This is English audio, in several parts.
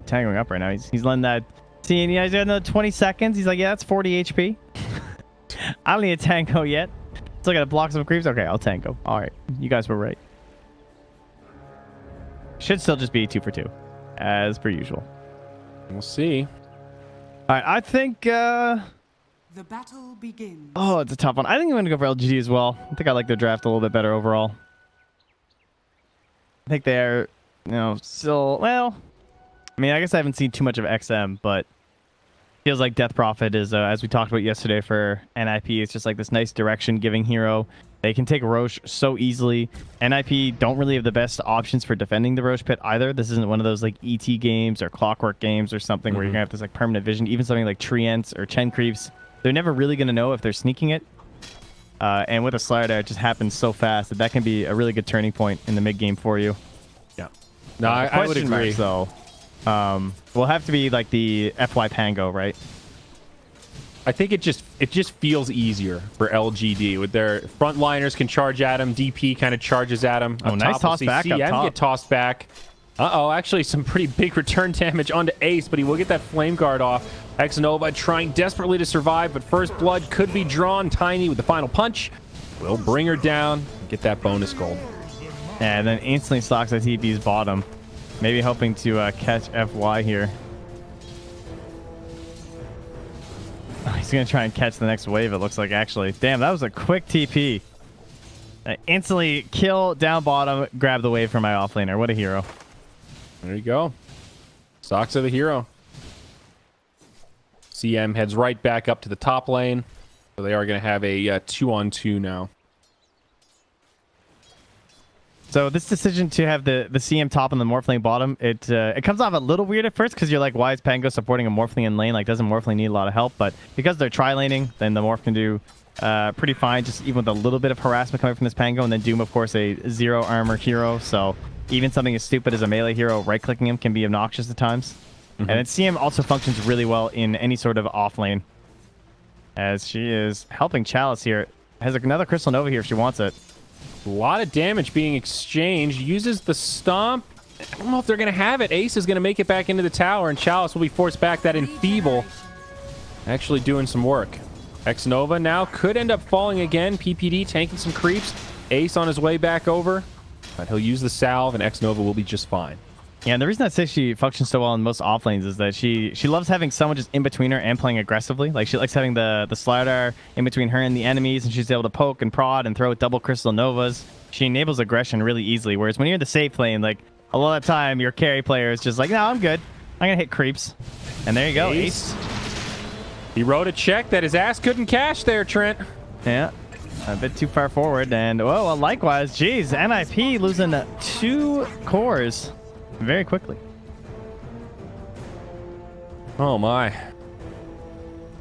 tangoing up right now. He's letting that. See, and he's got another 20 seconds. He's like, yeah, that's 40 HP. I don't need a tango yet. Still got to block some creeps. Okay, I'll tango. All right, you guys were right. Should still just be 2 for 2, as per usual. We'll see. All right, I think. The battle begins. Oh, it's a tough one. I think I'm gonna go for LGD as well. I think I like their draft a little bit better overall. I think they're, still well. I mean, I guess I haven't seen too much of XM, but feels like Death Prophet is, as we talked about yesterday for NIP, it's just like this nice direction-giving hero. They can take Roche so easily. NIP don't really have the best options for defending the Roche pit either. This isn't one of those like ET games or Clockwork games or something where you're gonna have this like permanent vision. Even something like Treants or Chen Creeps, they're never really gonna know if they're sneaking it. And with a slider, it just happens so fast that can be a really good turning point in the mid game for you. Yeah. No, I would agree. So, will have to be like the FY Pango, right? I think it just feels easier for LGD with their frontliners can charge at him. DP kind of charges at him. Oh, nice toss back up top. Get tossed back. Actually some pretty big return damage onto Ace, but he will get that flame guard off. Xnova trying desperately to survive, but first blood could be drawn. Tiny with the final punch will bring her down and get that bonus gold. And then instantly stocks at TP's bottom. Maybe hoping to catch FY here. Oh, he's going to try and catch the next wave, it looks like, actually. Damn, that was a quick TP. Instantly kill down bottom, grab the wave for my offlaner. What a hero. There you go. Socks are the hero. CM heads right back up to the top lane. So they are going to have a 2-on-2 now. So this decision to have the CM top and the Morphling bottom, it comes off a little weird at first because you're like, why is Pango supporting a Morphling in lane? Like, doesn't Morphling need a lot of help? But because they're tri-laning, then the Morph can do pretty fine, just even with a little bit of harassment coming from this Pango. And then Doom, of course, a 0 armor hero. So even something as stupid as a melee hero, right-clicking him can be obnoxious at times. And then CM also functions really well in any sort of off lane, as she is helping Chalice here. Has another Crystal Nova here if she wants it. A lot of damage being exchanged. Uses the stomp. I don't know if they're going to have it. Ace is going to make it back into the tower, and Chalice will be forced back. That Enfeeble actually doing some work. Xnova now could end up falling again. PPD tanking some creeps. Ace on his way back over, but he'll use the salve, and Xnova will be just fine. Yeah, and the reason I say she functions so well in most off lanes is that she loves having someone just in between her and playing aggressively. Like, she likes having the slider in between her and the enemies, and she's able to poke and prod and throw double Crystal Novas. She enables aggression really easily, whereas when you're in the safe lane, like, a lot of the time, your carry player is just like, no, I'm good. I'm going to hit creeps. And there you go, Ace. He wrote a check that his ass couldn't cash there, Trent. Yeah, a bit too far forward. And, well, likewise, geez, NIP losing 2 cores very quickly. Oh my.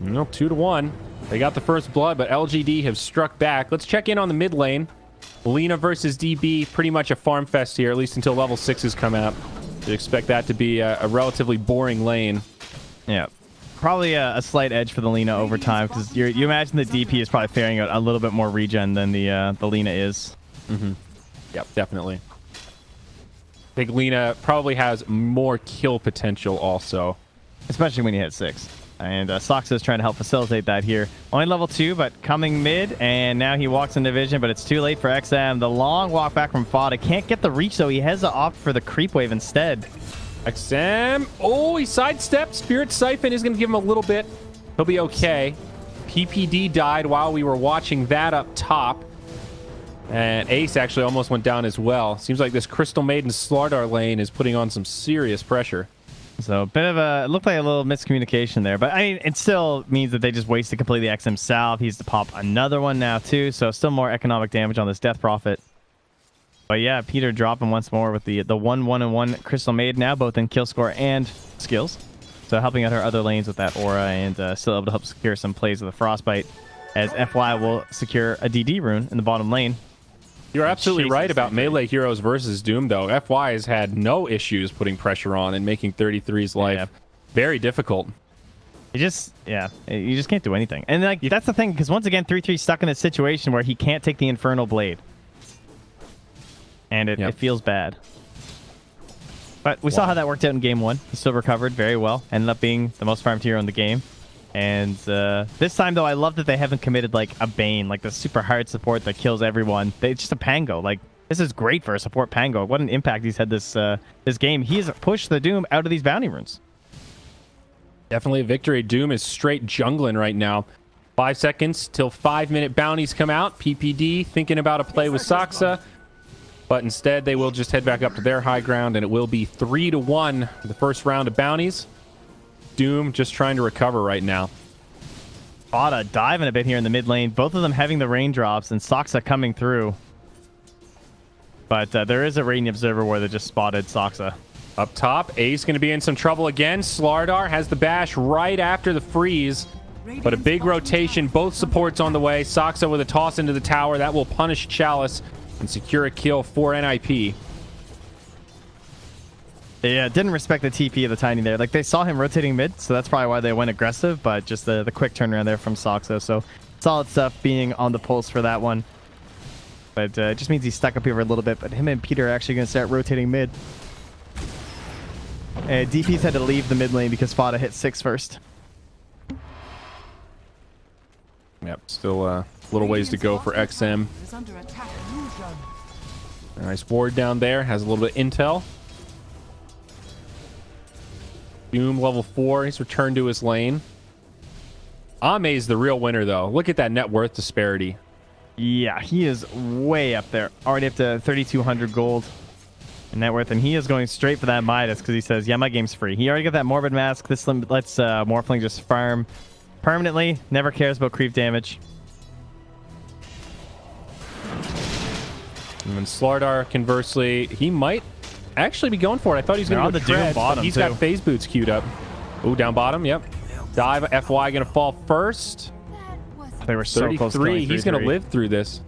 Nope, 2-1. They got the first blood, but LGD have struck back. Let's check in on the mid lane. Lina versus DB, pretty much a farm fest here, at least until level 6s come out. You expect that to be a relatively boring lane. Yeah, probably a slight edge for the Lina over time, because you imagine the DP is probably faring out a little bit more regen than the Lina is. Yep, definitely. I think Lina probably has more kill potential also. Especially when you hit 6. And Soxa is trying to help facilitate that here. Only level 2, but coming mid, and now he walks into vision, but it's too late for XM. The long walk back from Fada. Can't get the reach, though. He has to opt for the creep wave instead. XM. Oh, he sidestepped. Spirit Siphon is going to give him a little bit. He'll be okay. PPD died while we were watching that up top. And Ace actually almost went down as well. Seems like this Crystal Maiden Slardar lane is putting on some serious pressure. So a bit of it looked like a little miscommunication there, but I mean, it still means that they just wasted completely XM salve. He's to pop another one now too, so still more economic damage on this Death Prophet. But yeah, Peter dropping once more with the 1-1-1 Crystal Maiden now, both in kill score and skills. So helping out her other lanes with that aura, and still able to help secure some plays with the Frostbite, as FY will secure a DD rune in the bottom lane. You're absolutely right about melee heroes versus Doom, though. FY has had no issues putting pressure on and making 33's life very difficult. You just can't do anything. And like that's the thing, because once again, 33's stuck in this situation where he can't take the Infernal Blade. And it feels bad. But we saw how that worked out in game 1. He still recovered very well. Ended up being the most farmed hero in the game. And this time, though, I love that they haven't committed like a Bane, like the super hard support that kills everyone. It's just a Pango. Like, this is great for a support Pango. What an impact he's had this game. He's pushed the Doom out of these bounty runes. Definitely a victory. Doom is straight jungling right now. 5 seconds till 5-minute bounties come out. PPD thinking about a play with Saksa. But instead, they will just head back up to their high ground, and it will be 3-1 the first round of bounties. Doom just trying to recover right now. Dota diving a bit here in the mid lane. Both of them having the raindrops, and Saksa coming through. But there is a Radiant Observer where they just spotted Saksa. Up top, Ace going to be in some trouble again. Slardar has the bash right after the freeze. But a big rotation. Both supports on the way. Saksa with a toss into the tower. That will punish Chalice and secure a kill for NIP. Yeah, didn't respect the TP of the Tiny there. Like, they saw him rotating mid, so that's probably why they went aggressive, but just the quick turnaround there from Saksa. So solid stuff being on the pulse for that one. But it just means he's stuck up here a little bit, but him and Peter are actually going to start rotating mid. DP's had to leave the mid lane because Fada hit 6 first. Yep, still a little ways to go for XM. Nice ward down there. Has a little bit of intel. Doom level 4. He's returned to his lane. Ame's the real winner, though. Look at that net worth disparity. Yeah, he is way up there. Already up to 3,200 gold in net worth, and he is going straight for that Midas because he says, yeah, my game's free. He already got that Morbid Mask. This lets Morphling just farm permanently. Never cares about creep damage. And then Slardar, conversely, he might actually be going for it. I thought he was going to go treads, but he's got phase boots queued up. Ooh, down bottom, yep. Dive, FY going to fall first. They were so close to 33. He's going to live through this.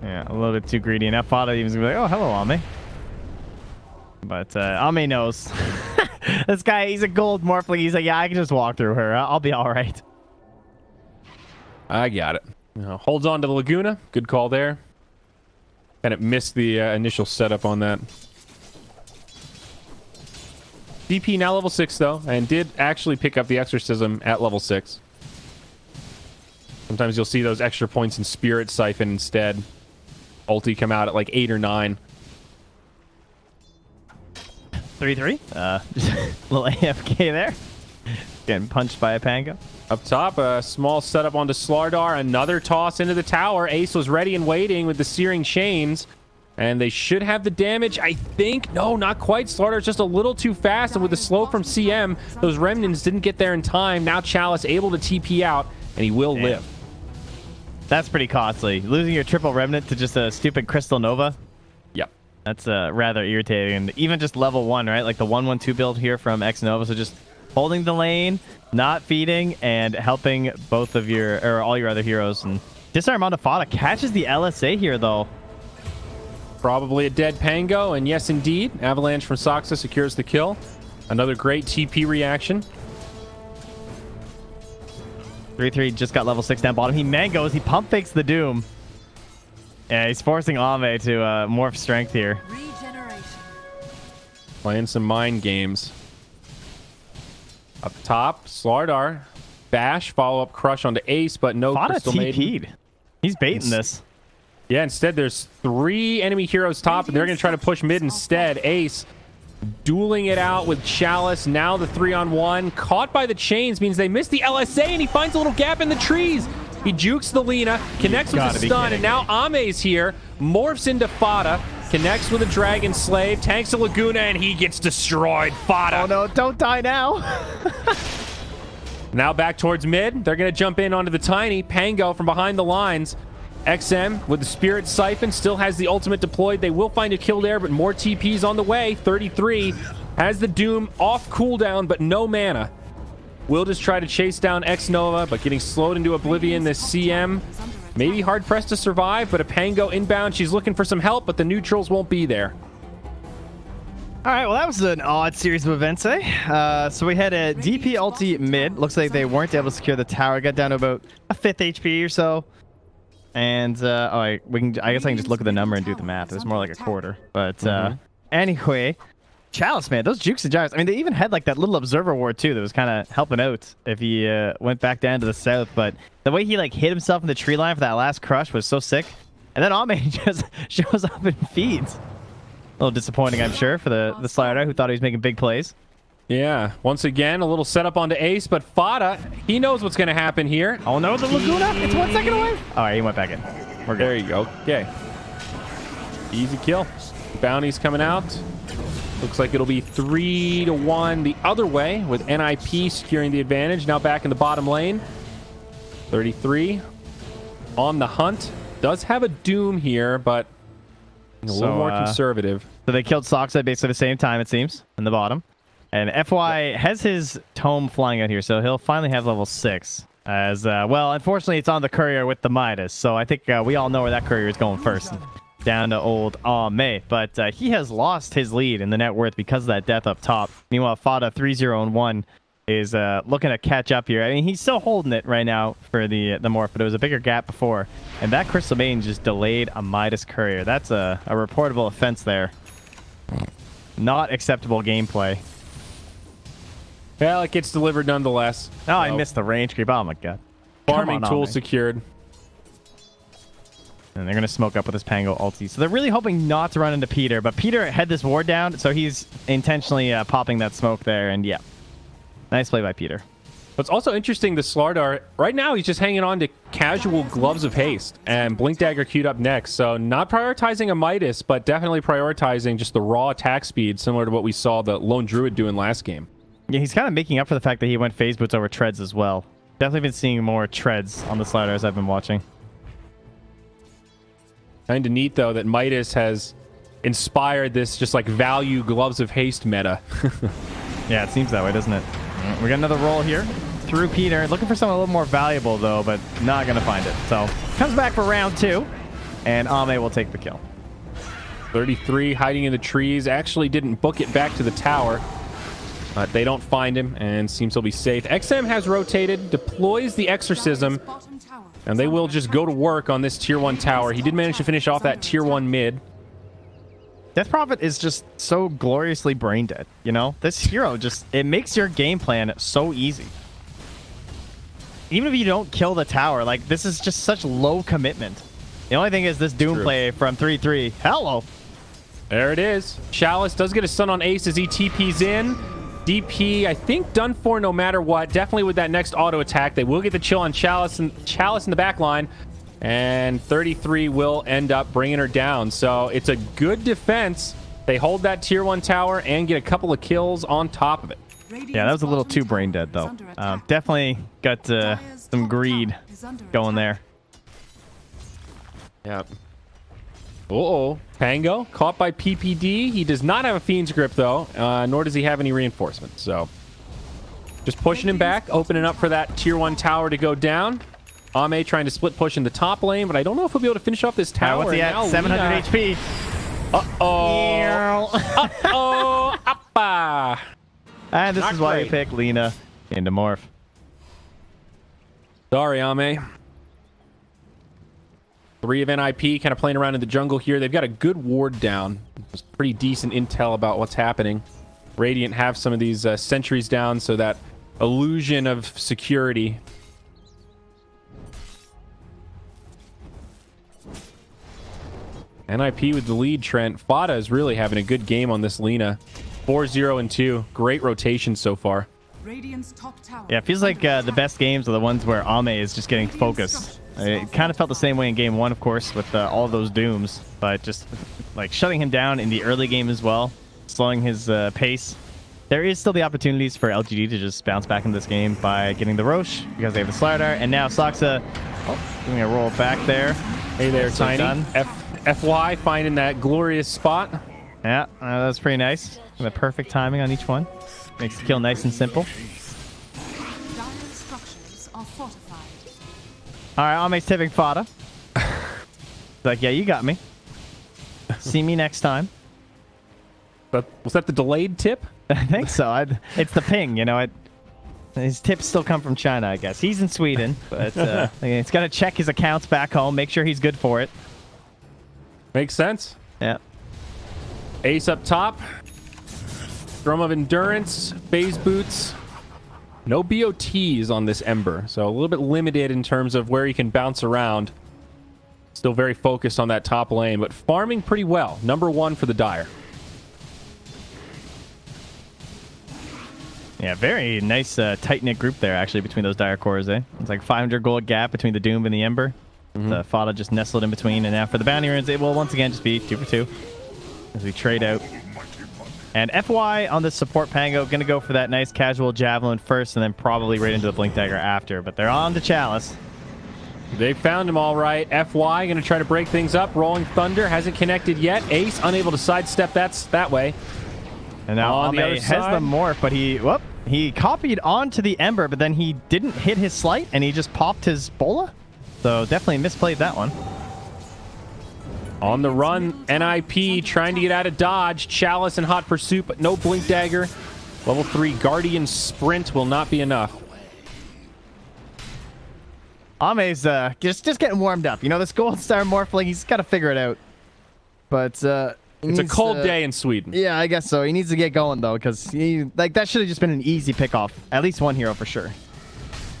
Yeah, a little bit too greedy. And Fada even going to be like, oh, hello, Ame. But Ame knows. This guy, he's a gold Morphling. He's like, yeah, I can just walk through her. I'll be all right. I got it. Holds on to the Laguna. Good call there. And it missed the initial setup on that. DP now level 6, though, and did actually pick up the Exorcism at level 6. Sometimes you'll see those extra points in Spirit Siphon instead. Ulti come out at like 8 or 9. 3-3. Little AFK there. Getting punched by a Pango. Up top, a small setup onto Slardar. Another toss into the tower. Ace was ready and waiting with the Searing Chains. And they should have the damage, I think. No, not quite. Slardar's just a little too fast. And with the slow from CM, those Remnants didn't get there in time. Now Chalice able to TP out, and he will live. That's pretty costly. Losing your triple Remnant to just a stupid Crystal Nova. Yep. That's rather irritating. And even just level 1, right? Like the 1-1-2 build here from X Nova. So just holding the lane, not feeding, and helping both of your, or all your other heroes. And Disarm onto Fada catches the LSA here, though. Probably a dead Pango, and yes, indeed. Avalanche from Saksa secures the kill. Another great TP reaction. 3-3 just got level 6 down bottom. He mangoes. He pump fakes the Doom. Yeah, he's forcing Ame to morph strength here. Playing some mind games. Up top, Slardar. Bash, follow-up crush onto Ace, but no Fada Crystal Maiden. He's baiting this. Yeah, instead there's 3 enemy heroes top, and they're going to try to push mid instead. Ace dueling it out with Chalice. Now the 3-on-1. Caught by the chains means they miss the LSA, and he finds a little gap in the trees. He jukes the Lina, connects with the stun, and now Ame's here. Morphs into Fada, connects with a Dragon Slave, tanks a Laguna, and he gets destroyed. Fada. Oh no, don't die now. Now back towards mid. They're going to jump in onto the Tiny. Pango from behind the lines. XM with the Spirit Siphon still has the ultimate deployed. They will find a kill there, but more TPs on the way. 33 has the Doom off cooldown, but no mana. Will just try to chase down X Nova, but getting slowed into oblivion. This CM maybe hard pressed to survive, but a Pango inbound. She's looking for some help, but the neutrals won't be there. All right, well, that was an odd series of events, eh? So we had a DP ulti mid. Looks like they weren't able to secure the tower. Got down to about a 5th HP or so. And I guess I can just look at the number and do the math. It was more like a quarter. But anyway, Chalice, man, those jukes and jives. I mean, they even had like that little observer ward too that was kind of helping out if he went back down to the south. But the way he like hit himself in the tree line for that last crush was so sick. And then Ameame just shows up and feeds. A little disappointing, I'm sure, for the slider who thought he was making big plays. Yeah, once again, a little setup onto Ace, but Fada, he knows what's going to happen here. Oh no, the Laguna! It's 1 second away! Alright, he went back in. We're good. There you go. Okay. Easy kill. Bounty's coming out. Looks like it'll be 3-1 the other way with NIP securing the advantage. Now back in the bottom lane. 33 on the hunt. Does have a Doom here, but a little more conservative. So they killed Sox at basically the same time, it seems, in the bottom. And FY has his tome flying out here, so he'll finally have level 6. As well, unfortunately, it's on the courier with the Midas, so I think we all know where that courier is going first. Down to old Ameame. But he has lost his lead in the net worth because of that death up top. Meanwhile, Fada 3-0-1 is looking to catch up here. I mean, he's still holding it right now for the Morph, but it was a bigger gap before. And that Crystal Maiden just delayed a Midas courier. That's a reportable offense there. Not acceptable gameplay. Well, it gets delivered nonetheless. Oh, I missed the range creep. Oh my god. Farming tool secured. And they're going to smoke up with this Pango ulti. So they're really hoping not to run into Peter. But Peter had this ward down, so he's intentionally popping that smoke there. And yeah, nice play by Peter. What's also interesting, the Slardar, right now he's just hanging on to casual Gloves of Haste. And Blink Dagger queued up next. So not prioritizing a Midas, but definitely prioritizing just the raw attack speed, similar to what we saw the Lone Druid do in last game. Yeah, he's kind of making up for the fact that he went phase boots over treads as well. Definitely been seeing more treads on the slider as I've been watching. Kind of neat, though, that Midas has inspired this just like value Gloves of Haste meta. Yeah, it seems that way, doesn't it? We got another roll here through Peter. Looking for something a little more valuable, though, but not going to find it. So comes back for round 2, and Ame will take the kill. 33 hiding in the trees. Actually didn't book it back to the tower. But they don't find him, and seems he'll be safe. XM has rotated, deploys the Exorcism, and they will just go to work on this tier 1 tower. He did manage to finish off that tier 1 mid. Death Prophet is just so gloriously brain dead, you know? This hero just, it makes your game plan so easy. Even if you don't kill the tower, like, this is just such low commitment. The only thing is this Doom play from 3-3. Hello! There it is. Chalice does get a stun on Ace as he TPs in. DP, I think, done for no matter what. Definitely with that next auto attack. They will get the chill on Chalice in the back line. And 33 will end up bringing her down. So it's a good defense. They hold that tier 1 tower and get a couple of kills on top of it. Yeah, that was a little too brain dead, though. Definitely got some greed going there. Yep. Uh-oh. Pango caught by PPD. He does not have a Fiend's Grip, though, nor does he have any reinforcements. So just pushing him back, opening up for that tier 1 tower to go down. Ame trying to split push in the top lane, but I don't know if he'll be able to finish off this tower. What's he at? 700 HP. Uh-oh. Uh-oh. Appa. And this Not is why great. you pick Lina into Morph. Sorry, Ame. 3 of NIP kind of playing around in the jungle here. They've got a good ward down. There's pretty decent intel about what's happening. Radiant have some of these sentries down, so that illusion of security. NIP with the lead, Trent. Fada is really having a good game on this Lina. 4-0-2. Great rotation so far. Yeah, it feels like the best games are the ones where Ame is just getting focused. It kind of felt the same way in game 1, of course, with all of those Dooms, but just like shutting him down in the early game as well, slowing his pace. There is still the opportunities for LGD to just bounce back in this game by getting the Roche because they have the Slardar, and now Soxa doing a roll back there. Hey there, So Tiny. done. FY finding that glorious spot. Yeah, that was pretty nice. The perfect timing on each one. Makes the kill nice and simple. All right, Ame's tipping Fada. Like, yeah, you got me. See me next time. But was that the delayed tip? I think so. It's the ping, you know. His tips still come from China, I guess. He's in Sweden, but he's got to check his accounts back home, make sure he's good for it. Makes sense. Yeah. Ace up top. Drum of Endurance. Phase Boots. No BOTs on this Ember, so a little bit limited in terms of where he can bounce around. Still very focused on that top lane, but farming pretty well. Number 1 for the Dire. Yeah, very nice tight-knit group there, actually, between those Dire cores, eh? It's like 500 gold gap between the Doom and the Ember. The Fada just nestled in between, and now for the bounty runes, it will once again just be 2 for 2 as we trade out. And FY on the support Pango, going to go for that nice casual Javelin first, and then probably right into the Blink Dagger after, but they're on to Chalice. They found him all right. FY going to try to break things up. Rolling Thunder hasn't connected yet. Ace unable to sidestep that way. And now on the other has side. the morph, but he copied onto the Ember, but then he didn't hit his Slight, and he just popped his Bola. So definitely misplayed that one. On the run, NIP trying to get out of dodge. Chalice in hot pursuit, but no Blink Dagger. Level 3 Guardian Sprint will not be enough. Ame's just getting warmed up. You know, this Gold Star Morphling, he's got to figure it out. But it's a cold day in Sweden. Yeah, I guess so. He needs to get going, though, because that should have just been an easy pick off. At least one hero for sure.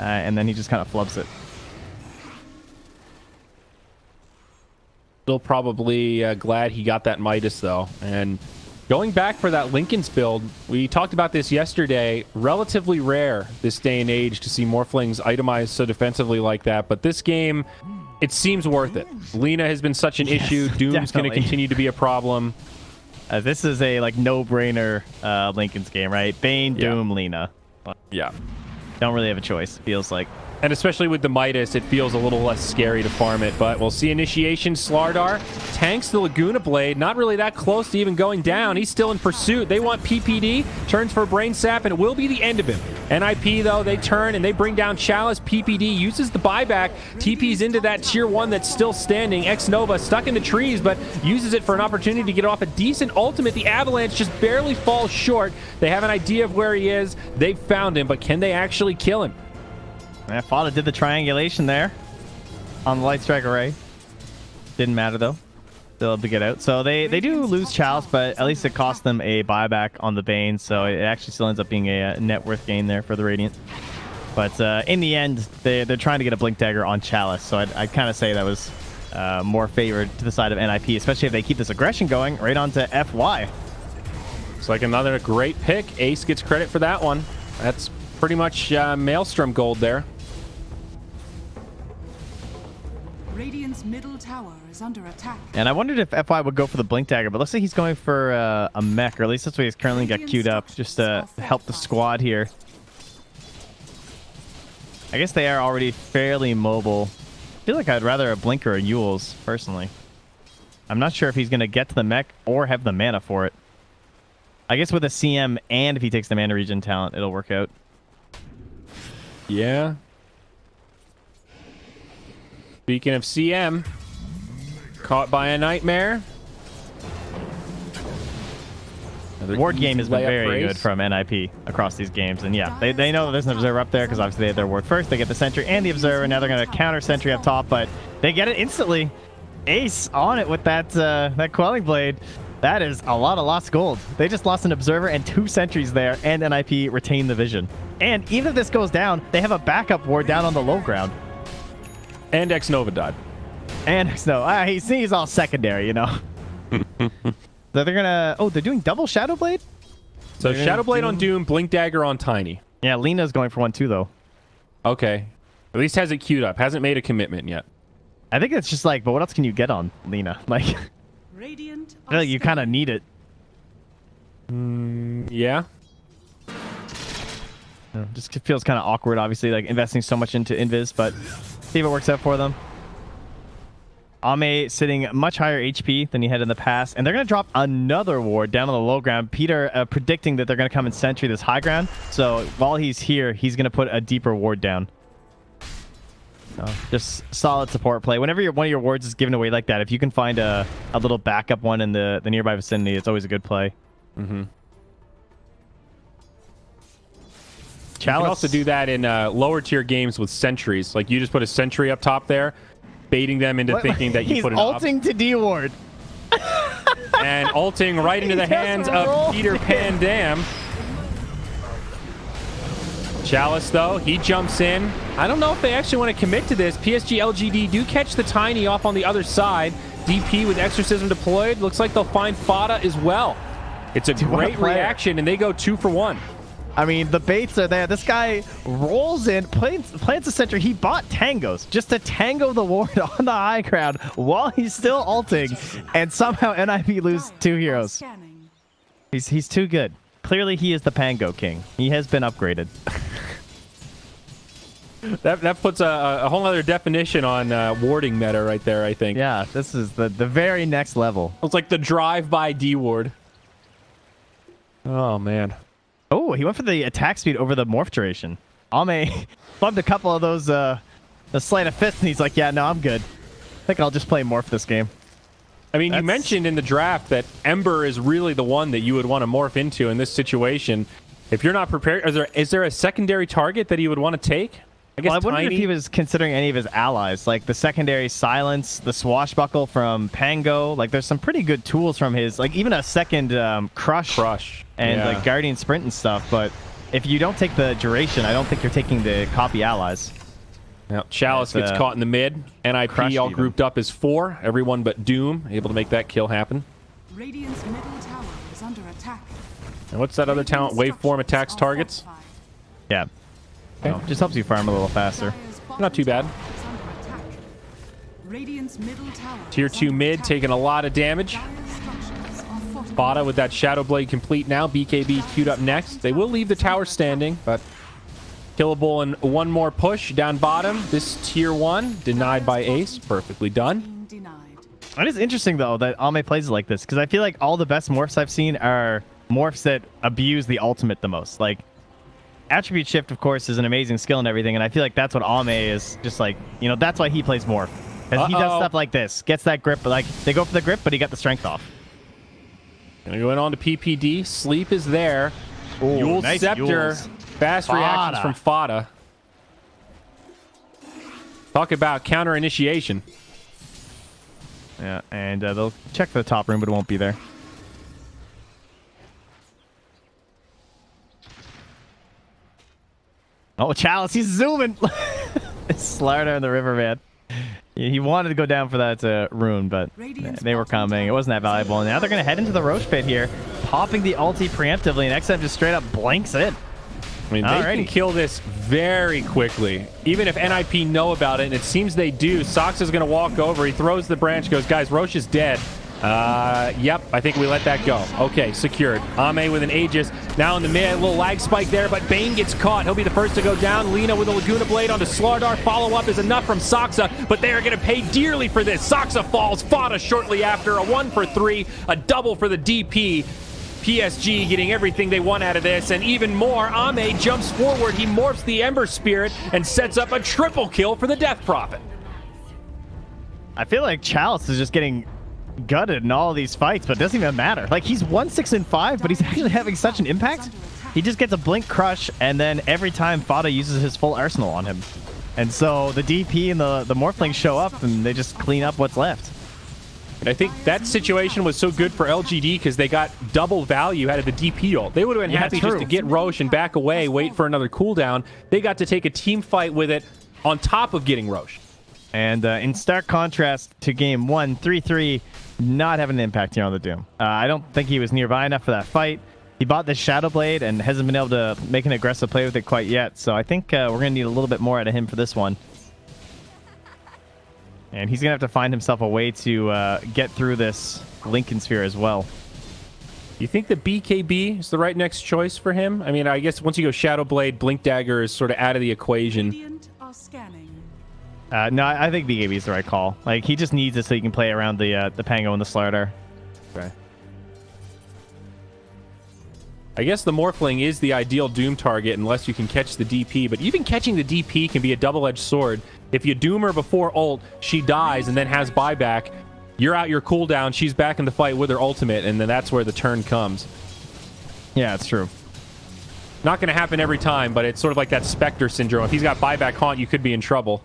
And then he just kind of flubs it. Still probably glad he got that Midas, though. And going back for that Linken's build, we talked about this yesterday. Relatively rare this day and age to see Morphlings itemized so defensively like that. But this game, it seems worth it. Lina has been such an issue. Doom's going to continue to be a problem. This is a no-brainer Linken's game, right? Bane, Doom, Lina. Yeah. Don't really have a choice, feels like. And especially with the Midas, it feels a little less scary to farm it. But we'll see initiation. Slardar tanks the Laguna Blade. Not really that close to even going down. He's still in pursuit. They want PPD. Turns for Brain Sap, and it will be the end of him. NIP, though, they turn and they bring down Chalice. PPD uses the buyback. TP's into that tier 1 that's still standing. X-Nova stuck in the trees, but uses it for an opportunity to get off a decent ultimate. The Avalanche just barely falls short. They have an idea of where he is. They've found him, but can they actually kill him? Yeah, Fada did the triangulation there on the Light Strike Array. Didn't matter, though. Still able to get out. So they do lose Chalice, but at least it cost them a buyback on the Bane, so it actually still ends up being a net worth gain there for the Radiant. But in the end, they're trying to get a Blink Dagger on Chalice, so I'd kind of say that was more favored to the side of NIP, especially if they keep this aggression going right onto FY. It's like another great pick. Ace gets credit for that one. That's pretty much Maelstrom gold there. Radiant's middle tower is under attack. And I wondered if FY would go for the Blink Dagger, but looks like he's going for a mech, or at least that's what he's currently got queued up, just to help the squad here. I guess they are already fairly mobile. I feel like I'd rather a Blink or a Yule's, personally. I'm not sure if he's going to get to the mech or have the mana for it. I guess with a CM and if he takes the mana regen talent, it'll work out. Yeah. Speaking of CM, caught by a nightmare. The ward game has been very good from NIP across these games. And yeah, they know that there's an Observer up there because obviously they had their ward first. They get the Sentry and the Observer. Now they're going to counter Sentry up top, but they get it instantly. Ace on it with that Quelling Blade. That is a lot of lost gold. They just lost an Observer and 2 Sentries there, and NIP retain the vision. And even if this goes down, they have a backup ward down on the low ground. And X-Nova died. And X-Nova. He's all secondary, you know. So they're gonna... Oh, they're doing double Shadow Blade? So Shadow Blade on Doom, Blink Dagger on Tiny. Yeah, Lina's going for one too, though. Okay. At least has it queued up. Hasn't made a commitment yet. I think it's just like, but what else can you get on Lina? Like, Radiant I feel like you kind of need it. Yeah. Just feels kind of awkward, obviously, like investing so much into Invis, but see if it works out for them. Ame sitting much higher HP than he had in the past, and they're going to drop another ward down on the low ground. Peter predicting that they're going to come and sentry this high ground, so while he's here, he's going to put a deeper ward down. Just solid support play. Whenever one of your wards is given away like that, if you can find a little backup one in the nearby vicinity, it's always a good play. You can also do that in lower tier games with sentries. Like you just put a sentry up top there, baiting them into thinking that you put an ulting to D-Ward. And ulting right into the hands of Peter Pan Dam. Chalice, though, he jumps in. I don't know if they actually want to commit to this. PSG.LGD do catch the Tiny off on the other side. DP with Exorcism deployed. Looks like they'll find Fada as well. It's a great reaction, and they go 2 for 1. I mean, the baits are there. This guy rolls in, plants a sentry. He bought tangos just to tango the ward on the high ground while he's still ulting, and somehow NIP lose 2 heroes. He's too good. Clearly, he is the Pango King. He has been upgraded. That puts a whole other definition on warding meta right there, I think. Yeah, this is the very next level. It's like the drive-by D-ward. Oh, man. Oh, he went for the attack speed over the morph duration. Ame bumped a couple of those the sleight of fist, and he's like, yeah, no, I'm good. I think I'll just play morph this game. I mean, you mentioned in the draft that Ember is really the one that you would want to morph into in this situation. If you're not prepared, is there a secondary target that he would want to take? I guess I wonder if he was considering any of his allies, like the secondary silence, the swashbuckle from Pango. Like, there's some pretty good tools from his, like even a second crush and like guardian sprint and stuff. But if you don't take the duration, I don't think you're taking the copy allies. Now, Chalice gets caught in the mid. NIP all grouped up as 4. Everyone but Doom able to make that kill happen. Radiant's middle tower is under attack. And what's that other talent? Waveform attacks targets. Yeah. Okay. No, just helps you farm a little faster. Not too bad. Tier 2 mid taking a lot of damage. Fada with that Shadow Blade complete now. BKB queued up next. They will leave the tower standing, but killable in one more push down bottom. This tier 1 denied by Ace. Perfectly done. It is interesting, though, that Ame plays it like this, because I feel like all the best morphs I've seen are morphs that abuse the ultimate the most. Like, Attribute Shift, of course, is an amazing skill and everything, and I feel like that's what Ame is just like, you know, that's why he plays Morph. Because he does stuff like this. Gets that grip, like, they go for the grip, but he got the strength off. Gonna go in on to PPD. Sleep is there. Yule nice Scepter. Yules. Fast reactions from Fada. Talk about counter initiation. Yeah, and they'll check for the top room, but it won't be there. Oh, Chalice, he's zooming. Slider in the river, man. He wanted to go down for that rune, but they were coming. It wasn't that valuable. And now they're going to head into the Roche pit here, popping the ulti preemptively, and XM just straight up blanks it. I mean, they can kill this very quickly, even if NIP know about it, and it seems they do. Sox is going to walk over. He throws the branch, goes, guys, Roche is dead. Yep, I think we let that go. Okay, secured. Ame with an Aegis. Now in the mid, a little lag spike there, but Bane gets caught. He'll be the first to go down. Lina with a Laguna Blade onto Slardar. Follow-up is enough from Soxa, but they are going to pay dearly for this. Soxa falls. Fada shortly after. A 1 for 3. A double for the DP. PSG getting everything they want out of this, and even more. Ame jumps forward. He morphs the Ember Spirit and sets up a triple kill for the Death Prophet. I feel like Chalice is just getting gutted in all of these fights, but it doesn't even matter. Like, he's 1-6-5, but he's actually having such an impact. He just gets a blink crush, and then every time Fada uses his full arsenal on him. And so the DP and the Morphling show up, and they just clean up what's left. And I think that situation was so good for LGD because they got double value out of the DP ult. They would have been happy just to get Roche and back away, wait for another cooldown. They got to take a team fight with it on top of getting Roche. And in stark contrast to game 1, 3-3, not having an impact here on the Doom. I don't think he was nearby enough for that fight. He bought the Shadow Blade and hasn't been able to make an aggressive play with it quite yet. So I think we're going to need a little bit more out of him for this one. And he's going to have to find himself a way to get through this Lincoln Sphere as well. You think the BKB is the right next choice for him? I mean, I guess once you go Shadow Blade, Blink Dagger is sort of out of the equation. No, I think BKB is the right call. Like, he just needs it so he can play around the Pango and the Slardar. Okay. I guess the Morphling is the ideal Doom target unless you can catch the DP, but even catching the DP can be a double-edged sword. If you Doom her before ult, she dies and then has buyback. You're out your cooldown, she's back in the fight with her ultimate, and then that's where the turn comes. Yeah, it's true. Not going to happen every time, but it's sort of like that Spectre syndrome. If he's got buyback haunt, you could be in trouble.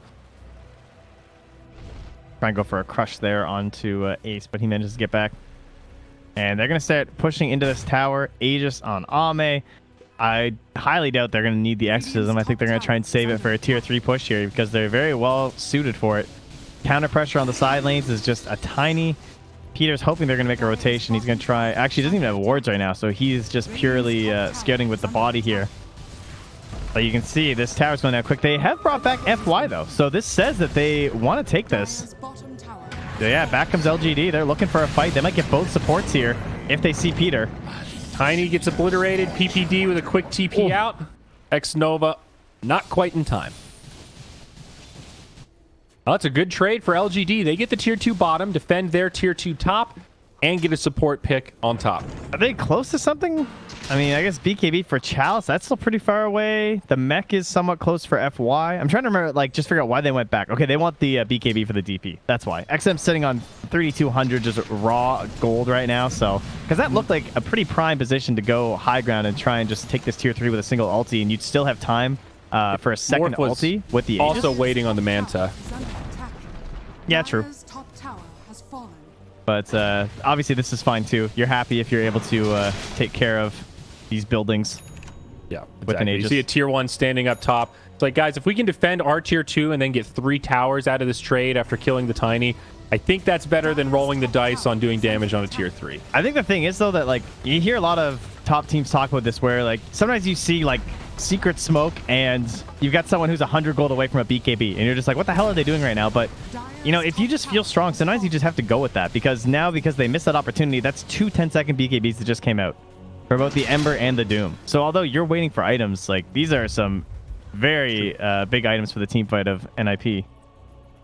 Try and go for a crush there onto Ace, but he manages to get back. And they're going to start pushing into this tower. Aegis on Ame. I highly doubt they're going to need the Exorcism. I think they're going to try and save it for a tier 3 push here because they're very well suited for it. Counter pressure on the side lanes is just a tiny... Peter's hoping they're going to make a rotation. He's going to try... Actually, he doesn't even have wards right now, so he's just purely scouting with the body here. But you can see this tower's going down quick. They have brought back FY, though, so this says that they want to take this. So yeah, back comes LGD. They're looking for a fight. They might get both supports here if they see Peter. Tiny gets obliterated. PPD with a quick TP out. X-Nova not quite in time. Well, that's a good trade for LGD. They get the tier 2 bottom, defend their tier 2 top, and get a support pick on top. Are they close to something? I mean, I guess BKB for Chalice, that's still pretty far away. The mech is somewhat close for FY. I'm trying to remember, like, just figure out why they went back. Okay, they want the BKB for the DP. That's why. XM's sitting on 3,200 just raw gold right now, so... Because that looked like a pretty prime position to go high ground and try and just take this tier 3 with a single ulti, and you'd still have time for a second ulti with the Aegis. Also waiting on the Manta. Yeah, true. But obviously this is fine too. You're happy if you're able to take care of these buildings. Yeah, with an Aegis. You see a tier 1 standing up top. It's like, guys, if we can defend our tier 2 and then get 3 towers out of this trade after killing the Tiny, I think that's better than rolling the dice on doing damage on a tier 3. I think the thing is, though, that like you hear a lot of top teams talk about this where like sometimes you see like secret smoke and you've got someone who's 100 gold away from a BKB and you're just like, what the hell are they doing right now? But you know, if you just feel strong, sometimes you just have to go with that because now, because they missed that opportunity, that's 2 10-second BKBs that just came out for both the Ember and the Doom. So although you're waiting for items, like these are some very big items for the team fight of NIP.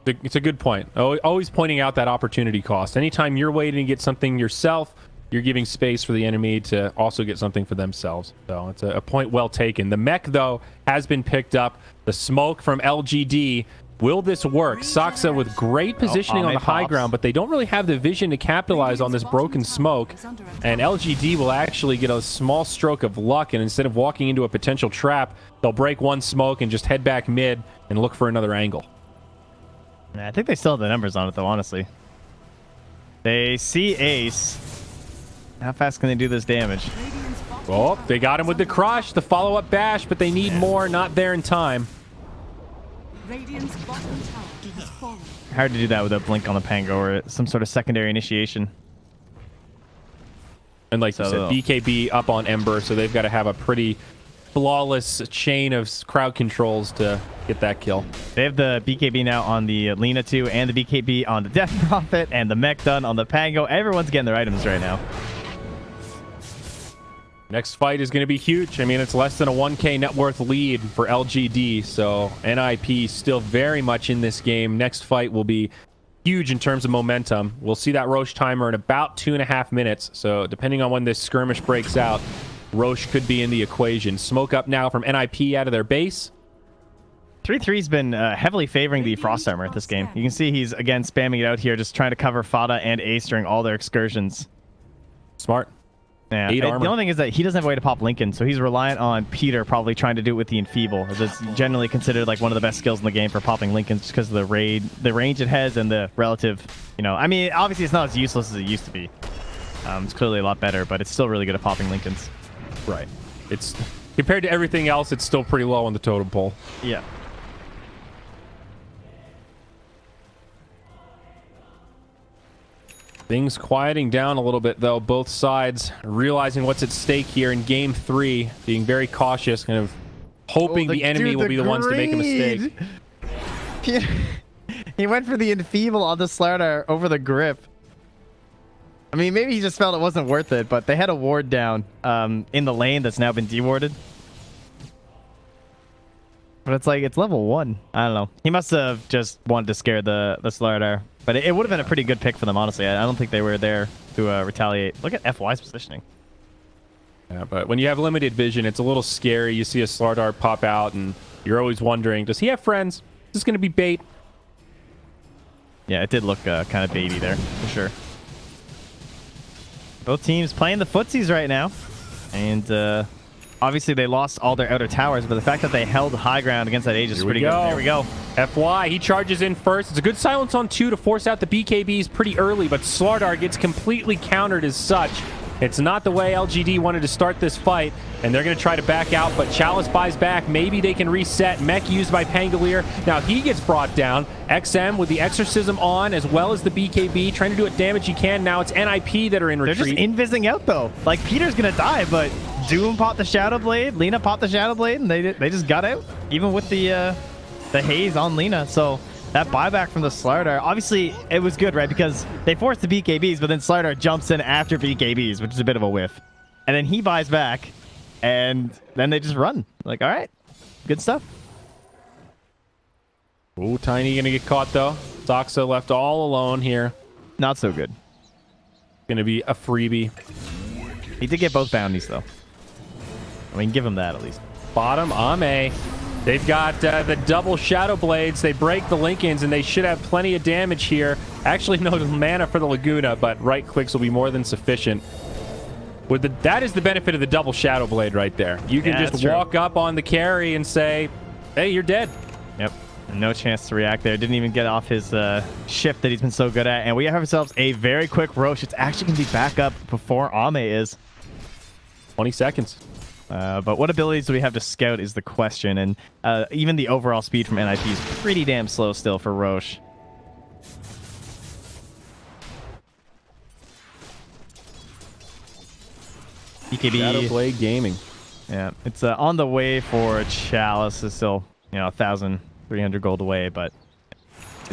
It's a good point. Always pointing out that opportunity cost. Anytime you're waiting to get something yourself, you're giving space for the enemy to also get something for themselves. So it's a point well taken. The mech, though, has been picked up. The smoke from LGD. Will this work? Saksa with great positioning on the high ground, but they don't really have the vision to capitalize on this broken smoke. And LGD will actually get a small stroke of luck, and instead of walking into a potential trap, they'll break one smoke and just head back mid and look for another angle. I think they still have the numbers on it, though, honestly. They see Ace. How fast can they do this damage? Oh, they got him with the crush, the follow-up bash, but they need more. Not there in time. Hard to do that with a blink on the Pango or some sort of secondary initiation. And like you said, BKB up on Ember, so they've got to have a pretty flawless chain of crowd controls to get that kill. They have the BKB now on the Lina 2 and the BKB on the Death Prophet and the mech done on the Pango. Everyone's getting their items right now. Next fight is going to be huge. I mean, it's less than a 1K net worth lead for LGD, so NIP still very much in this game. Next fight will be huge in terms of momentum. We'll see that Roche timer in about 2.5 minutes, so depending on when this skirmish breaks out, Roche could be in the equation. Smoke up now from NIP out of their base. 3-3's been heavily favoring the Frost Armor at this game. You can see he's, again, spamming it out here, just trying to cover Fada and Ace during all their excursions. Smart. Yeah. The only thing is that he doesn't have a way to pop Lincoln, so he's reliant on Peter probably trying to do it with the Enfeeble. It's generally considered like one of the best skills in the game for popping Lincoln just because of the range it has and the relative, you know, I mean, obviously it's not as useless as it used to be. It's clearly a lot better, but it's still really good at popping Lincolns. Right. It's compared to everything else, it's still pretty low on the totem pole. Yeah. Things quieting down a little bit, though. Both sides realizing what's at stake here in Game 3, being very cautious, kind of hoping the enemy will be the ones to make a mistake. He went for the Enfeeble on the Slardar over the grip. I mean, maybe he just felt it wasn't worth it, but they had a ward down in the lane that's now been dewarded. But it's like, it's level 1. I don't know. He must have just wanted to scare the Slardar. But it would have been a pretty good pick for them, honestly. I don't think they were there to retaliate. Look at FY's positioning. Yeah, but when you have limited vision, it's a little scary. You see a Slardar pop out, and you're always wondering, does he have friends? Is this going to be bait? Yeah, it did look kind of baity there, for sure. Both teams playing the footsies right now. And Obviously, they lost all their outer towers, but the fact that they held high ground against that Age is pretty good. There we go. FY, he charges in first. It's a good silence on 2 to force out the BKBs pretty early, but Slardar gets completely countered as such. It's not the way LGD wanted to start this fight, and they're going to try to back out, but Chalice buys back. Maybe they can reset. Mech used by Pangolier. Now he gets brought down. XM with the Exorcism on, as well as the BKB, trying to do what damage he can. Now it's NIP that are in retreat. They're just invising out, though. Like, Peter's going to die, but Doom popped the Shadow Blade, Lina popped the Shadow Blade, and they just got out, even with the haze on Lina. So that buyback from the Slardar, obviously it was good, right? Because they forced the BKBs, but then Slardar jumps in after BKBs, which is a bit of a whiff. And then he buys back, and then they just run. Like, all right, good stuff. Ooh, Tiny gonna get caught though. Doxa left all alone here. Not so good. Gonna be a freebie. He did get both bounties though. I mean, give him that at least. Bottom, Ame. They've got the double Shadow Blades. They break the Lincolns, and they should have plenty of damage here. Actually, no mana for the Laguna, but right clicks will be more than sufficient. That is the benefit of the double Shadow Blade right there. You can just walk up on the carry and say, hey, you're dead. Yep. No chance to react there. Didn't even get off his shift that he's been so good at. And we have ourselves a very quick Roche. It's actually going to be back up before Ame is. 20 seconds. But what abilities do we have to scout is the question. And even the overall speed from NIP is pretty damn slow still for Roche. BKB. Shadow Blade Gaming. Yeah, it's on the way for Chalice. Is still, 1,300 gold away, but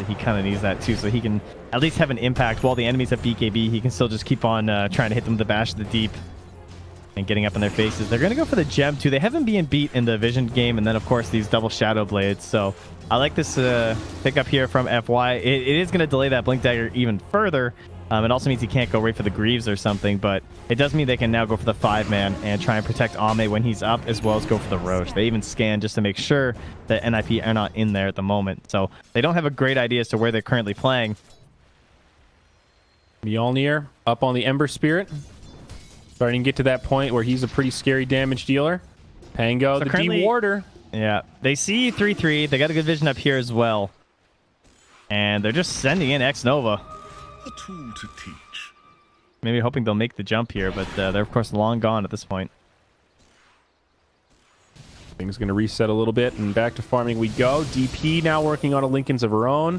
he kind of needs that too, so he can at least have an impact while the enemies have BKB. He can still just keep on trying to hit them with the Bash of the Deep and getting up in their faces. They're going to go for the gem too. They haven't been beat in the Vision game, and then of course these double Shadow Blades. So I like this pickup here from FY. It is going to delay that Blink Dagger even further. It also means he can't go right for the Greaves or something, but it does mean they can now go for the 5-man and try and protect Ame when he's up, as well as go for the Roche. They even scan just to make sure that NIP are not in there at the moment. So they don't have a great idea as to where they're currently playing. Mjolnir up on the Ember Spirit. Starting to get to that point where he's a pretty scary damage dealer. Pango, so the Dewarder. Yeah, they see 3-3. They got a good vision up here as well. And they're just sending in X-Nova. A tool to teach. Maybe hoping they'll make the jump here, but they're of course long gone at this point. Things going to reset a little bit, and back to farming we go. DP now working on a Lincolns of her own.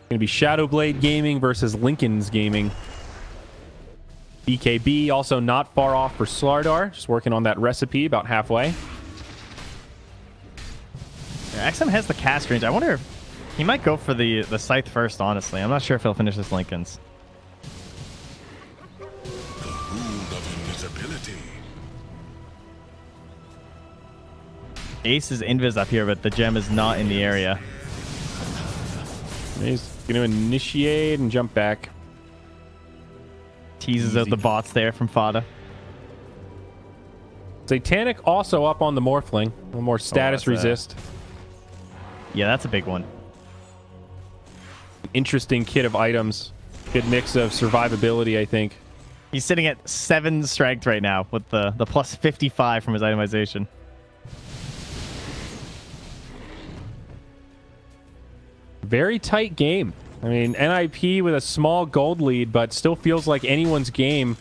Going to be Shadow Blade Gaming versus Lincolns Gaming. BKB also not far off for Slardar. Just working on that recipe, about halfway. Yeah, XM has the cast range. I wonder if he might go for the Scythe first, honestly. I'm not sure if he'll finish this Lincolns. The rule of invisibility. Ace is invis up here, but the gem is not in the area. He's going to initiate and jump back. Teases out the bots there from Fada. Satanic also up on the Morphling. A little more status resist. Yeah, that's a big one. Interesting kit of items. Good mix of survivability, I think. He's sitting at 7 strength right now with the plus 55 from his itemization. Very tight game. I mean, NIP with a small gold lead, but still feels like anyone's game,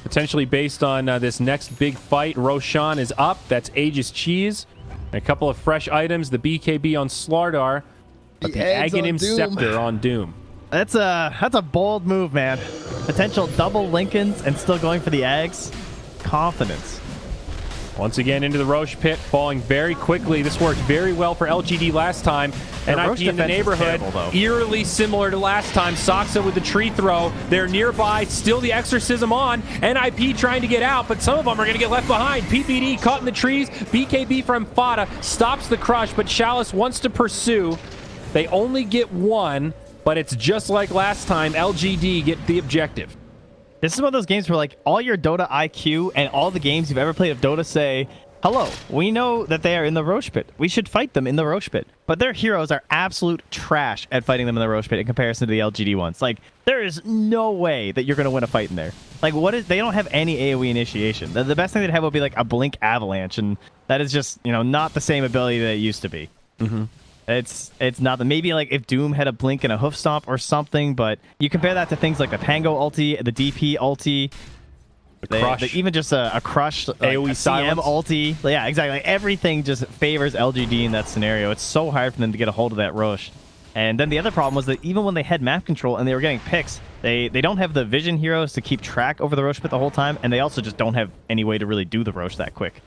potentially based on this next big fight. Roshan is up. That's Aegis Cheese. And a couple of fresh items. The BKB on Slardar. But the Aghanim Scepter on Doom. That's a bold move, man. Potential double Lincolns and still going for the Ags. Confidence. Once again into the Roche pit, falling very quickly. This worked very well for LGD last time. NIP in the neighborhood, eerily similar to last time. Saksa with the tree throw. They're nearby, still the Exorcism on. NIP trying to get out, but some of them are going to get left behind. PPD caught in the trees. BKB from Fada stops the crush, but Chalice wants to pursue. They only get one, but it's just like last time. LGD get the objective. This is one of those games where, like, all your Dota IQ and all the games you've ever played of Dota say, Hello, we know that they are in the Roche pit. We should fight them in the Roche pit. But their heroes are absolute trash at fighting them in the Roche pit in comparison to the LGD ones. Like, there is no way that you're going to win a fight in there. Like, they don't have any AoE initiation. The best thing they'd have would be like a Blink Avalanche, and that is just, you know, not the same ability that it used to be. Mm-hmm. It's not maybe like if Doom had a Blink and a Hoof Stomp or something, but you compare that to things like the Pango ulti, the DP ulti, even just a crush, like AoE a silence. CM ulti. Yeah, exactly. Everything just favors LGD in that scenario. It's so hard for them to get a hold of that Roche. And then the other problem was that even when they had map control and they were getting picks, they don't have the vision heroes to keep track over the Roche pit the whole time, and they also just don't have any way to really do the Roche that quick.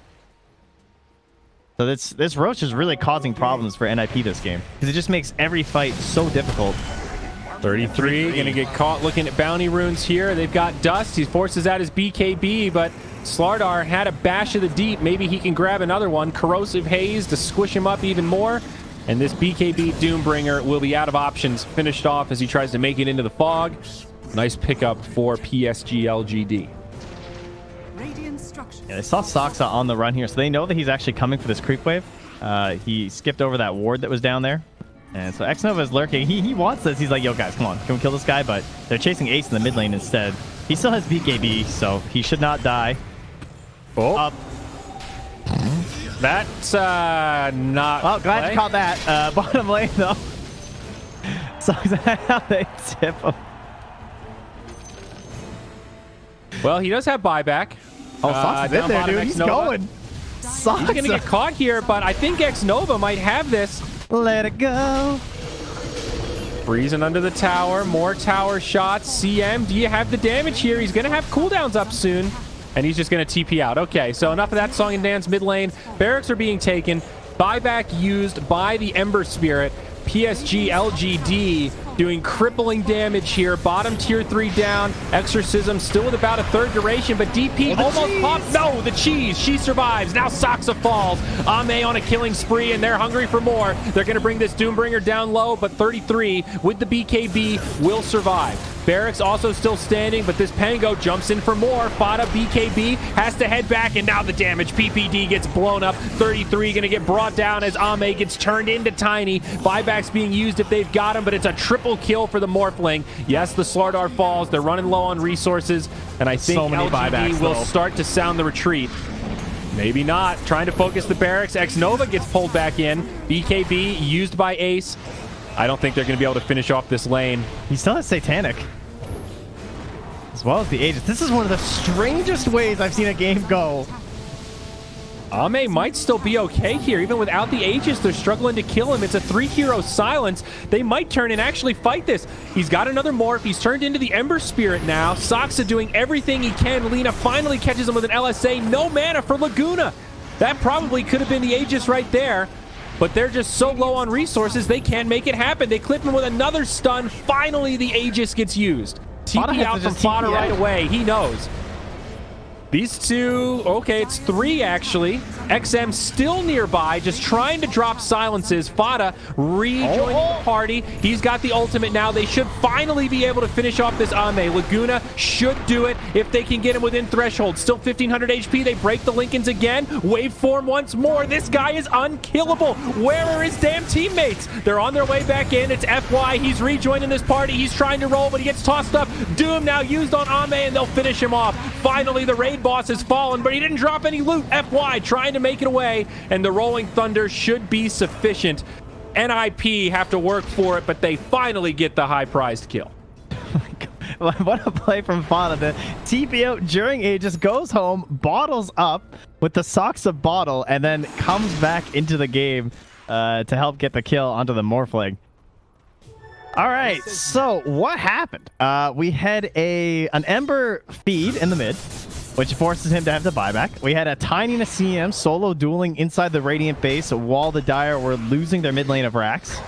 So this Roche is really causing problems for NIP this game, because it just makes every fight so difficult. 33 gonna get caught looking at bounty runes here. They've got Dust. He forces out his BKB, but Slardar had a bash of the deep. Maybe he can grab another one. Corrosive Haze to squish him up even more. And this BKB Doombringer will be out of options. Finished off as he tries to make it into the fog. Nice pickup for PSG.LGD. Yeah, they saw Soxa on the run here, so they know that he's actually coming for this creep wave. He skipped over that ward that was down there. And so Xnova is lurking. He wants this. He's like, yo, guys, come on. Can we kill this guy? But they're chasing Ace in the mid lane instead. He still has BKB, so he should not die. Oh. That's not... Well, glad you caught that. Bottom lane, though. So how they tip him. Well, he does have buyback. Oh, Soxa's in there, dude. He's going. Soxa. He's going to get caught here, but I think Xnova might have this. Let it go. Freezing under the tower. More tower shots. CM, do you have the damage here? He's going to have cooldowns up soon. And he's just going to TP out. Okay, so enough of that song and dance mid lane. Barracks are being taken. Buyback used by the Ember Spirit. PSG.LGD doing crippling damage here. Bottom tier 3 down. Exorcism still with about a third duration, but DP almost popped. No, the cheese. She survives. Now Soxa falls. Ame on a killing spree, and they're hungry for more. They're going to bring this Doombringer down low, but 33 with the BKB will survive. Barracks also still standing, but this Pango jumps in for more. Fada BKB has to head back, and now the damage. PPD gets blown up. 33 going to get brought down as Ame gets turned into Tiny. Buyback's being used if they've got him, but it's a triple kill for the Morphling. Yes, the Slardar falls. They're running low on resources, and I think LGD will start to sound the retreat. Maybe not. Trying to focus the Barracks. Xnova gets pulled back in. BKB used by Ace. I don't think they're going to be able to finish off this lane. He still has Satanic, as well as the Aegis. This is one of the strangest ways I've seen a game go. Ame might still be okay here. Even without the Aegis, they're struggling to kill him. It's a 3-hero silence. They might turn and actually fight this. He's got another morph. He's turned into the Ember Spirit now. Soxa doing everything he can. Lina finally catches him with an LSA. No mana for Laguna. That probably could have been the Aegis right there. But they're just so low on resources, they can't make it happen. They clip him with another stun. Finally, the Aegis gets used. TP out from Fada right away. He knows. These two, okay, it's 3 actually. XM still nearby, just trying to drop silences. Fada rejoining the party. He's got the ultimate now. They should finally be able to finish off this Ame. Laguna should do it if they can get him within threshold. Still 1500 HP. They break the Lincolns again. Waveform once more. This guy is unkillable. Where are his damn teammates? They're on their way back in. It's FY. He's rejoining this party. He's trying to roll, but he gets tossed up. Doom now used on Ame, and they'll finish him off. Finally, the raid boss has fallen, but he didn't drop any loot. FY trying to make it away, and the Rolling Thunder should be sufficient. NIP have to work for it, but they finally get the high-prized kill. What a play from Fada. The TP out during Aegis, goes home, bottles up with the Soxa bottle, and then comes back into the game to help get the kill onto the Morphling. All right, so what happened? We had an Ember feed in the mid, which forces him to have the buyback. We had a Tiny and a CM solo dueling inside the Radiant base while the Dire were losing their mid lane of Rax.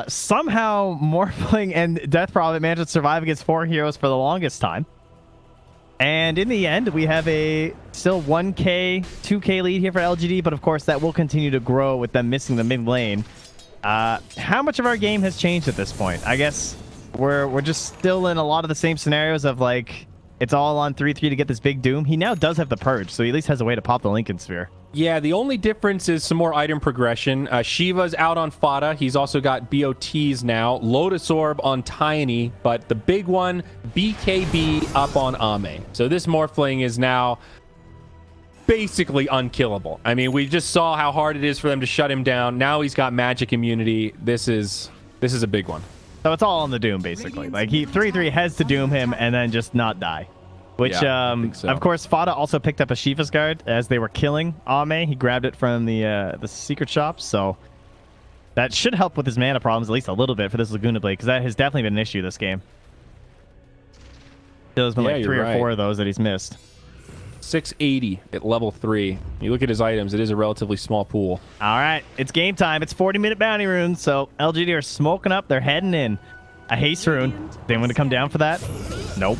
Somehow, Morphling and Death Prophet managed to survive against 4 heroes for the longest time. And in the end, we have a still 1k, 2k lead here for LGD, but of course that will continue to grow with them missing the mid lane. How much of our game has changed at this point? I guess we're just still in a lot of the same scenarios of like it's all on 3-3 to get this big Doom. He now does have the Purge, so he at least has a way to pop the Lincoln Sphere. Yeah, the only difference is some more item progression. Shiva's out on Fada. He's also got BOTs now. Lotus Orb on Tiny, but the big one, BKB up on Ame. So this Morphling is now basically unkillable. I mean, we just saw how hard it is for them to shut him down. Now he's got magic immunity. This is a big one. So it's all on the Doom, basically. Like, he 3-3 has to Doom him and then just not die. Which, Yeah, I think so. of course, Fada also picked up a Shiva's Guard as they were killing Ame. He grabbed it from the secret shop, so that should help with his mana problems at least a little bit for this Laguna Blade, because that has definitely been an issue this game. There's been like 3 or 4 of those that he's missed. 680 at level 3. You look at his items, it is a relatively small pool. All right, it's game time. It's 40-minute bounty runes, so LGD are smoking up. They're heading in. A haste rune. They want to come down for that? Nope.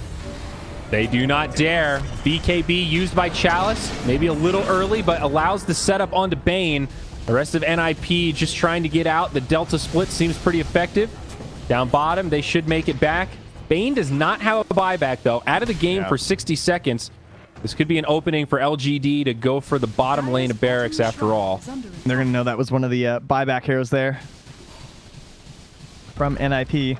They do not dare. BKB used by Chalice. Maybe a little early, but allows the setup onto Bane. The rest of NIP just trying to get out. The Delta split seems pretty effective. Down bottom, they should make it back. Bane does not have a buyback, though. Out of the game for 60 seconds. This could be an opening for LGD to go for the bottom lane of Barracks after all. They're going to know that was one of the buyback heroes there from NIP.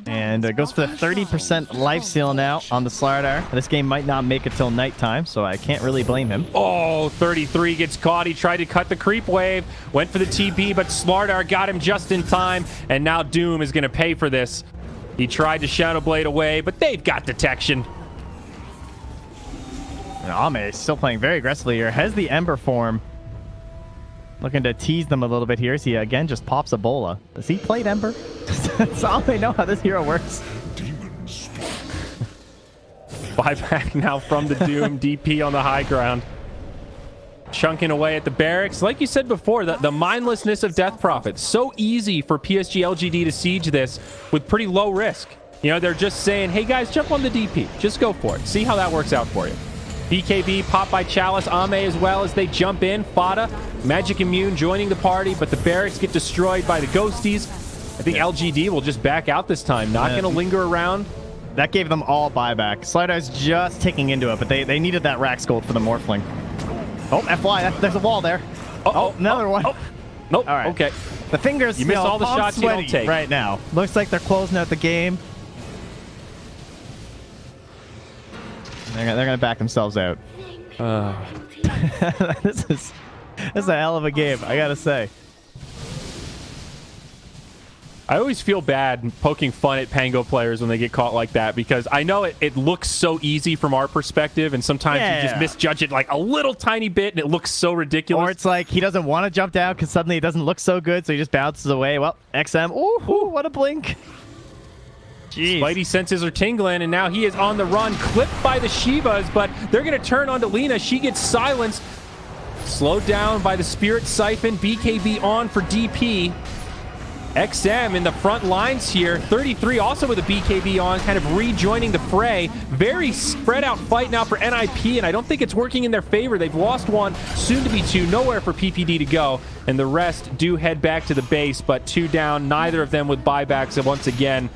And it goes for the 30% life steal now on the Slardar. This game might not make it till nighttime, so I can't really blame him. Oh, 33 gets caught. He tried to cut the creep wave, went for the TP, but Slardar got him just in time, and now Doom is going to pay for this. He tried to Shadow Blade away, but they've got detection. And Ame is still playing very aggressively here. Has the Ember form. Looking to tease them a little bit here. So he again just pops a Bola. Does he play Ember? Does Ame know how this hero works? Buyback now from the Doom. DP on the high ground. Chunking away at the Barracks. Like you said before, the mindlessness of Death Prophet. So easy for PSG.LGD to siege this with pretty low risk. You know, they're just saying, hey guys, jump on the DP. Just go for it. See how that works out for you. BKB popped by Chalice, Ame as well as they jump in. Fada, Magic Immune joining the party, but the Barracks get destroyed by the Ghosties. I think LGD will just back out this time. Not going to linger around. That gave them all buyback. Slider's just ticking into it, but they needed that Rax Gold for the Morphling. Oh, FY, there's a wall there. Oh, another one. Oh. Nope, all right. Okay. The fingers, you missed all the shots you don't take. Right now. Looks like they're closing out the game. They're gonna back themselves out. This is a hell of a game, I gotta say. I always feel bad poking fun at Pango players when they get caught like that, because I know it looks so easy from our perspective, and sometimes you just misjudge it like a little tiny bit and it looks so ridiculous. Or it's like he doesn't want to jump down because suddenly it doesn't look so good, so he just bounces away. Well, XM, ooh, what a blink. Jeez. Spidey senses are tingling, and now he is on the run, clipped by the Shivas, but they're going to turn onto Lina. She gets silenced, slowed down by the Spirit Siphon. BKB on for DP. XM in the front lines here. 33 also with a BKB on, kind of rejoining the fray. Very spread out fight now for NIP, and I don't think it's working in their favor. They've lost one, soon to be two, nowhere for PPD to go, and the rest do head back to the base, but 2 down, neither of them with buybacks. And once again,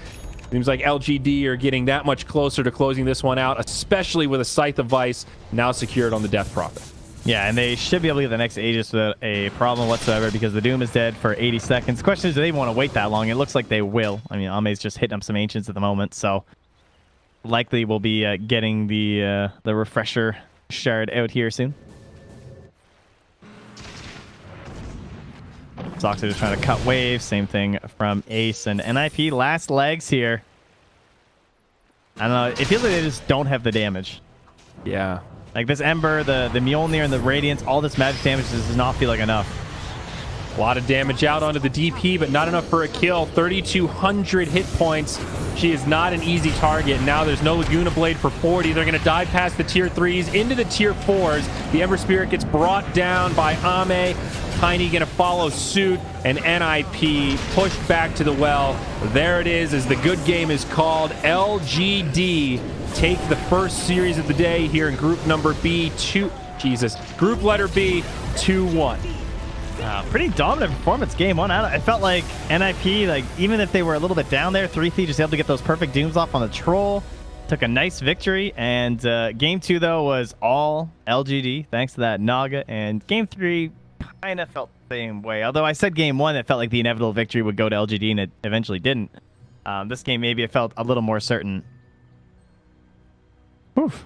seems like LGD are getting that much closer to closing this one out, especially with a Scythe of Vice now secured on the Death Prophet. Yeah, and they should be able to get the next Aegis without a problem whatsoever because the Doom is dead for 80 seconds. The question is, do they want to wait that long? It looks like they will. I mean, Ame's just hitting up some Ancients at the moment, so likely we'll be getting the Refresher Shard out here soon. Zox are just trying to cut waves. Same thing from Ace and NIP. Last legs here. I don't know. It feels like they just don't have the damage. Yeah. Like this Ember, the Mjolnir, and the Radiance, all this magic damage does not feel like enough. A lot of damage out onto the DP, but not enough for a kill. 3,200 hit points. She is not an easy target. Now there's no Laguna Blade for 40. They're going to dive past the tier 3s into the tier 4s. The Ember Spirit gets brought down by Ame. Tiny going to follow suit, and NIP pushed back to the well. There it is, as the good game is called. LGD take the first series of the day here in group number B. Group letter B, 2-1. Pretty dominant performance game one. I felt like NIP, like even if they were a little bit down there, 3-3 just able to get those perfect Dooms off on the Troll. took a nice victory. And game 2, though, was all LGD, thanks to that Naga. And game 3 kind of felt the same way. Although I said game 1, it felt like the inevitable victory would go to LGD, and it eventually didn't. This game, maybe it felt a little more certain. Oof.